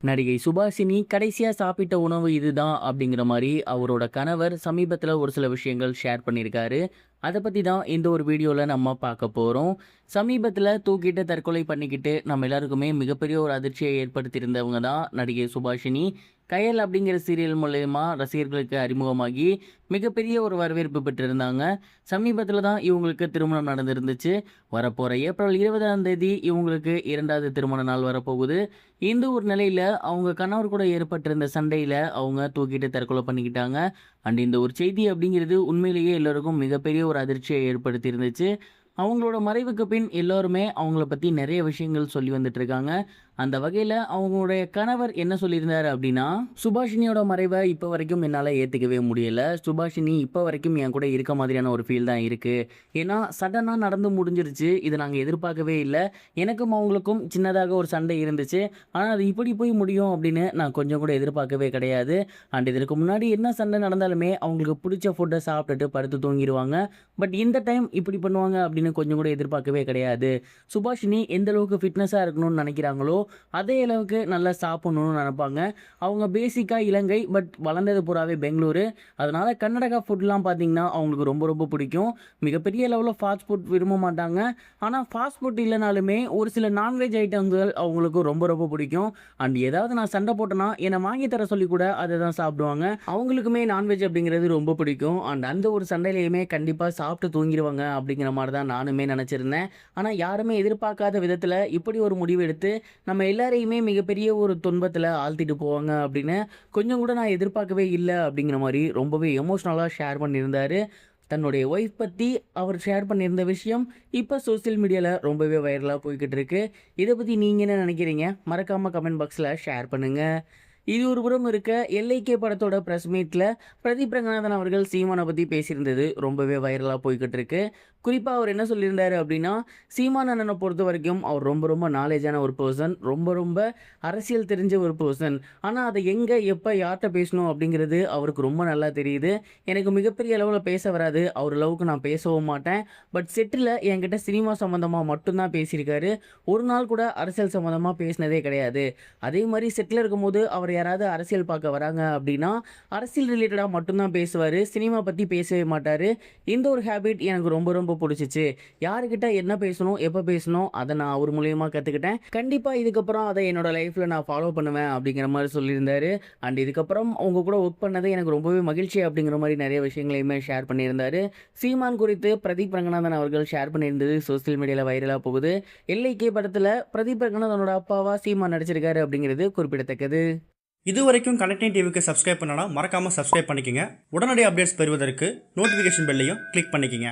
நடிகை சுபாஷினி கடைசியா சாப்பிட்ட உணவு இதுதான் அப்படிங்கிற மாரி அவரோட கணவர் சமீபத்துல ஒரு சில விஷயங்கள் ஷேர் பண்ணியிருக்காரு. அத பத்தி தான் இந்த ஒரு வீடியோல நம்ம பார்க்க போறோம். சமீபத்துல தூக்கிட்டு தற்கொலை பண்ணிக்கிட்டு நம்ம எல்லாருக்குமே மிகப்பெரிய ஒரு அதிர்ச்சியை ஏற்படுத்தியிருந்தவங்க தான் நடிகை சுபாஷினி. கயல் அப்படிங்கிற சீரியல் மூலியமா ரசிகர்களுக்கு அறிமுகமாகி மிகப்பெரிய ஒரு வரவேற்பு பெற்றிருந்தாங்க. சமீபத்துல தான் இவங்களுக்கு திருமணம் நடந்திருந்துச்சு. வரப்போற ஏப்ரல் 20ஆம் தேதி இவங்களுக்கு 2வது திருமண நாள் வரப்போகுது. இந்த ஒரு நிலையில அவங்க கணவர் கூட ஏற்பட்டிருந்த சண்டையில அவங்க தூக்கிட்டு தற்கொலை பண்ணிக்கிட்டாங்க. அண்ட் இந்த ஒரு செய்தி அப்படிங்கிறது உண்மையிலேயே எல்லோருக்கும் மிகப்பெரிய ஒரு அதிர்ச்சியை ஏற்படுத்தி இருந்துச்சு. அவங்களோட மறைவுக்கு பின் எல்லோருமே அவங்கள பத்தி நிறைய விஷயங்கள் சொல்லி வந்துட்டு இருக்காங்க. அந்த வகையில அவங்களுடைய கணவர் என்ன சொல்லியிருந்தாரு அப்படின்னா, சுபாஷினியோட மறைவை இப்போ வரைக்கும் என்னால் ஏற்றுக்கவே முடியல. சுபாஷினி இப்போ வரைக்கும் என் கூட இருக்க மாதிரியான ஒரு ஃபீல் தான் இருக்கு. ஏன்னா சடனாக நடந்து முடிஞ்சிருச்சு. இதை நாங்கள் எதிர்பார்க்கவே இல்லை. எனக்கும் அவங்களுக்கும் சின்னதாக ஒரு சண்டை இருந்துச்சு. ஆனால் அது இப்படி போய் முடியும் அப்படின்னு நான் கொஞ்சம் கூட எதிர்பார்க்கவே கிடையாது. அண்ட் இதற்கு முன்னாடி என்ன சண்டை நடந்தாலுமே அவங்களுக்கு பிடிச்ச ஃபுட்டை சாப்பிட்டுட்டு படுத்து தூங்கிடுவாங்க. பட் இந்த டைம் இப்படி பண்ணுவாங்க அப்படின்னு கொஞ்சம் கூட எதிர்பார்க்கவே கிடையாது. சுபாஷினி எந்த அளவுக்கு ஃபிட்னஸாக இருக்கணும்னு நினைக்கிறாங்களோ அதே அளவுக்கு நல்லா சாப்பிடணும்னு நினைப்பாங்க. அவங்க பேசிக்காக இலங்கை, பட் வளர்ந்தது பூராவே பெங்களூரு. அதனால கர்நாடகா ஃபுட்லாம் பார்த்தீங்கன்னா அவங்களுக்கு ரொம்ப ரொம்ப பிடிக்கும். மிகப்பெரிய லெவலில் ஃபாஸ்ட் ஃபுட் விரும்ப மாட்டாங்க. ஆனால் ஃபாஸ்ட் ஃபுட் இல்லைனாலுமே ஒரு சில நான்வெஜ் ஐட்டங்கள் அவங்களுக்கு ரொம்ப ரொம்ப பிடிக்கும். அண்ட் ஏதாவது நான் சண்டை போட்டேன்னா என்னை வாங்கி தர சொல்லி கூட அதை தான் சாப்பிடுவாங்க. அவங்களுக்குமே நான்வெஜ் அப்படிங்கிறது ரொம்ப பிடிக்கும். அண்ட் அந்த ஒரு சண்டையிலையுமே கண்டிப்பாக சாப்பிட்டு தூங்கிடுவாங்க அப்படிங்கிற மாதிரி தான் நானுமே நினச்சிருந்தேன். ஆனால் யாருமே எதிர்பார்க்காத விதத்தில் இப்படி ஒரு முடிவு எடுத்து நம்ம எல்லாரையுமே மிகப்பெரிய ஒரு துன்பத்தில் ஆழ்த்திட்டு போவாங்க அப்படின்னு கொஞ்சம் கூட நான் எதிர்பார்க்கவே இல்லை அப்படிங்கிற மாதிரி ரொம்பவே எமோஷ்னலாக ஷேர் பண்ணியிருந்தார். தன்னுடைய ஒய்ஃப் பற்றி அவர் ஷேர் பண்ணியிருந்த விஷயம் இப்போ சோசியல் மீடியாவில் ரொம்பவே வைரலாக போய்கிட்டு இருக்கு. இதை பற்றி நீங்கள் என்ன நினைக்கிறீங்க? மறக்காமல் கமெண்ட் பாக்ஸில் ஷேர் பண்ணுங்கள். இது ஒரு புறம் இருக்க, எல்ஐகே படத்தோட ப்ரெஸ் மீட்டில் பிரதீப் ரங்கநாதன் அவர்கள் சீமானை பற்றி பேசியிருந்தது ரொம்பவே வைரலாக போய்கிட்டு இருக்கு. குறிப்பாக அவர் என்ன சொல்லியிருந்தாரு அப்படின்னா, சீமான் அண்ணனை பொறுத்த வரைக்கும் அவர் ரொம்ப ரொம்ப நாலேஜான ஒரு பர்சன், ரொம்ப ரொம்ப அரசியல் தெரிஞ்ச ஒரு பர்சன். ஆனால் அதை எங்கே எப்போ யார்கிட்ட பேசணும் அப்படிங்கிறது அவருக்கு ரொம்ப நல்லா தெரியுது. எனக்கு மிகப்பெரிய அளவில் பேச வராது, அவர் அளவுக்கு நான் பேசவும் மாட்டேன். பட் செட்டில் என்கிட்ட சினிமா சம்மந்தமாக மட்டும்தான் பேசியிருக்காரு. ஒரு நாள் கூட அரசியல் சம்மந்தமாக பேசினதே கிடையாது. அதே மாதிரி செட்டில் இருக்கும்போது அவர் யாராவது அரசியல் பார்க்க வராங்க அப்படின்னா அரசியல் ரிலேட்டடாக மட்டும்தான் பேசுவார், சினிமா பற்றி பேசவே மாட்டார். இந்த ஒரு ஹேபிட் எனக்கு ரொம்ப ரொம்ப பிடிச்சிச்சு. யாருக்கிட்ட என்ன பேசணும் எப்போ பேசணும் அதை நான் அவர் மூலியமாக கற்றுக்கிட்டேன். கண்டிப்பாக இதுக்கப்புறம் அதை என்னோட லைஃப்பில் நான் ஃபாலோ பண்ணுவேன் அப்படிங்கிற மாதிரி சொல்லியிருந்தாரு. அண்ட் இதுக்கப்புறம் அவங்க கூட ஒர்க் பண்ணது எனக்கு ரொம்பவே மகிழ்ச்சி அப்படிங்கிற மாதிரி நிறைய விஷயங்களையுமே ஷேர் பண்ணியிருந்தாரு. சீமான் குறித்து பிரதீப் ரங்கநாதன் அவர்கள் ஷேர் பண்ணியிருந்தது சோசியல் மீடியாவில் வைரலாக போகுது. எல்ஐகே படத்தில் பிரதீப் ரங்கநாதனோட அப்பாவா சீமான் நடிச்சிருக்காரு அப்படிங்கிறது குறிப்பிடத்தக்கது. இதுவரைக்கும் கனெக்டிங் டிவிக்கு சப்ஸ்கிரைப் பண்ணனா மறக்காமல் சப்ஸ்கிரைப் பண்ணிக்கங்க. உடனடி அப்டேட்ஸ் பெறுவதற்கு நோட்டிஃபிகேஷன் பெல்லையும் கிளிக் பண்ணிக்கங்க.